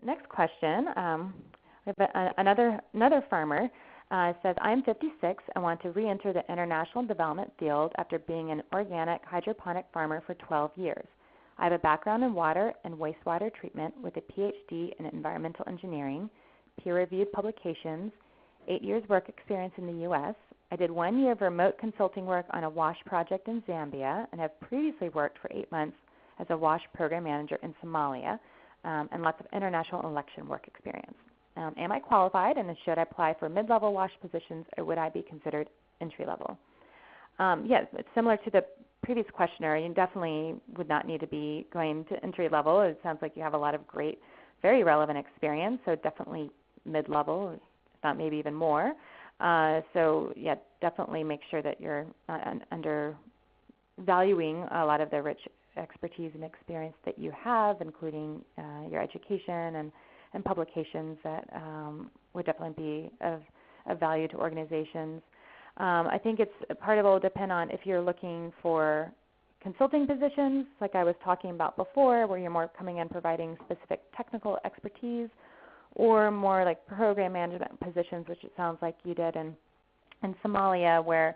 next question, we have another farmer says, I'm 56 and want to re-enter the international development field after being an organic hydroponic farmer for 12 years. I have a background in water and wastewater treatment with a PhD in environmental engineering, peer-reviewed publications, 8 years work experience in the U.S. I did 1 year of remote consulting work on a WASH project in Zambia and have previously worked for 8 months as a WASH program manager in Somalia, and lots of international election work experience. Am I qualified, and should I apply for mid-level WASH positions, or would I be considered entry-level? Yes, it's similar to the previous questioner. You definitely would not need to be going to entry-level. It sounds like you have a lot of great, very relevant experience, so definitely mid-level, if not maybe even more. So, yeah, definitely make sure that you're not undervaluing a lot of the rich expertise and experience that you have, including your education and publications that would definitely be of value to organizations. I think part of it will depend on if you're looking for consulting positions, like I was talking about before, where you're more coming in providing specific technical expertise, or more like program management positions, which it sounds like you did in Somalia, where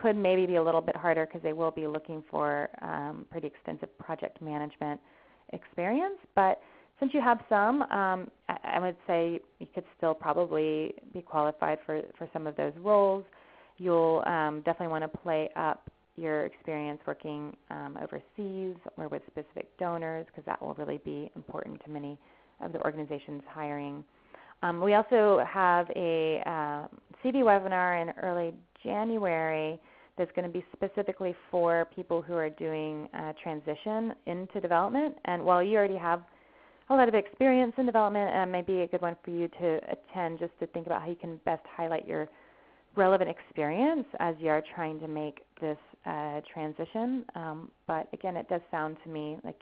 could maybe be a little bit harder because they will be looking for pretty extensive project management experience. But since you have some, I would say you could still probably be qualified for some of those roles. You'll definitely want to play up your experience working overseas or with specific donors, because that will really be important to many of the organizations hiring. We also have a CV webinar in early January that's going to be specifically for people who are doing transition into development. And while you already have a lot of experience in development, it may be a good one for you to attend, just to think about how you can best highlight your relevant experience as you are trying to make this transition. But again, it does sound to me like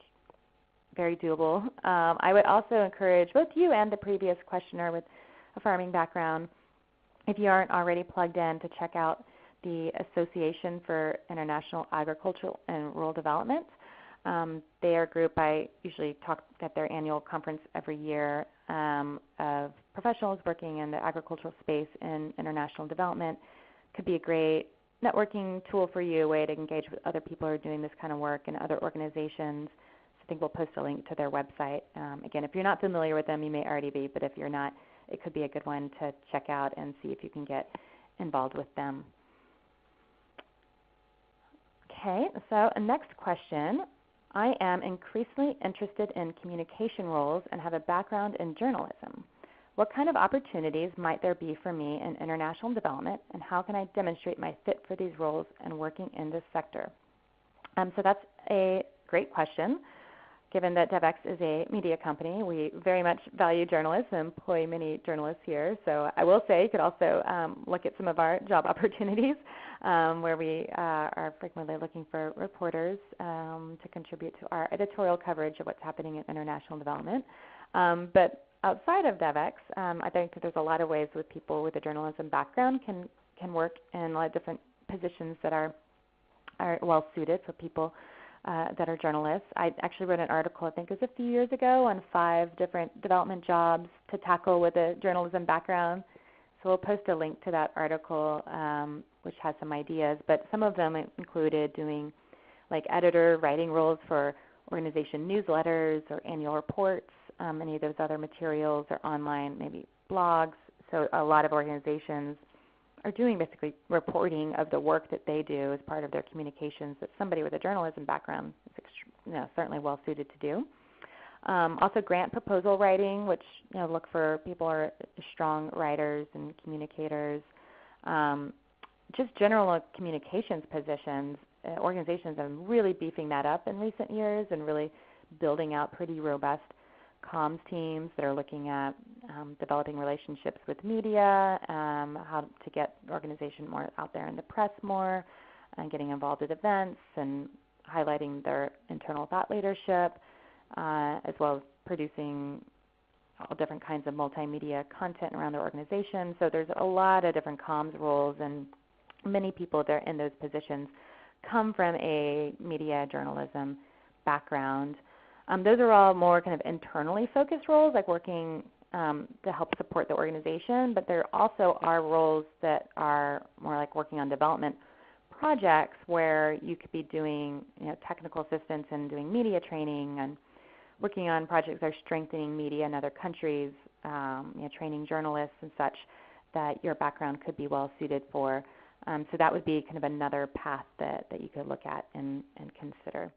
very doable. I would also encourage both you and the previous questioner with a farming background, if you aren't already plugged in, to check out the Association for International Agricultural and Rural Development. They are a group I usually talk at their annual conference every year of professionals working in the agricultural space in international development. Could be a great networking tool for you, a way to engage with other people who are doing this kind of work and other organizations. I think we'll post a link to their website. Again, if you're not familiar with them, you may already be, but if you're not, it could be a good one to check out and see if you can get involved with them. Okay, so next question. I am increasingly interested in communication roles and have a background in journalism. What kind of opportunities might there be for me in international development, and how can I demonstrate my fit for these roles and working in this sector? So that's a great question. Given that Devex is a media company, we very much value journalists and employ many journalists here. So I will say you could also look at some of our job opportunities where we are frequently looking for reporters to contribute to our editorial coverage of what's happening in international development. But outside of Devex, I think that there's a lot of ways that people with a journalism background can work in a lot of different positions that are well suited for people that are journalists. I actually wrote an article, I think it was a few years ago, on 5 different development jobs to tackle with a journalism background. So we'll post a link to that article, which has some ideas. But some of them included doing like editor writing roles for organization newsletters or annual reports, any of those other materials, or online maybe blogs. So a lot of organizations are doing basically reporting of the work that they do as part of their communications that somebody with a journalism background is certainly well suited to do. Also grant proposal writing, which look for people who are strong writers and communicators. Just general communications positions. Organizations are really beefing that up in recent years and really building out pretty robust comms teams that are looking at developing relationships with media, how to get the organization more out there in the press more, and getting involved at events and highlighting their internal thought leadership, as well as producing all different kinds of multimedia content around their organization. So there's a lot of different comms roles, and many people that are in those positions come from a media journalism background. Those are all more kind of internally focused roles, like working to help support the organization, but there also are roles that are more like working on development projects where you could be doing technical assistance and doing media training and working on projects that are strengthening media in other countries, training journalists and such that your background could be well suited for. So that would be kind of another path that you could look at and consider.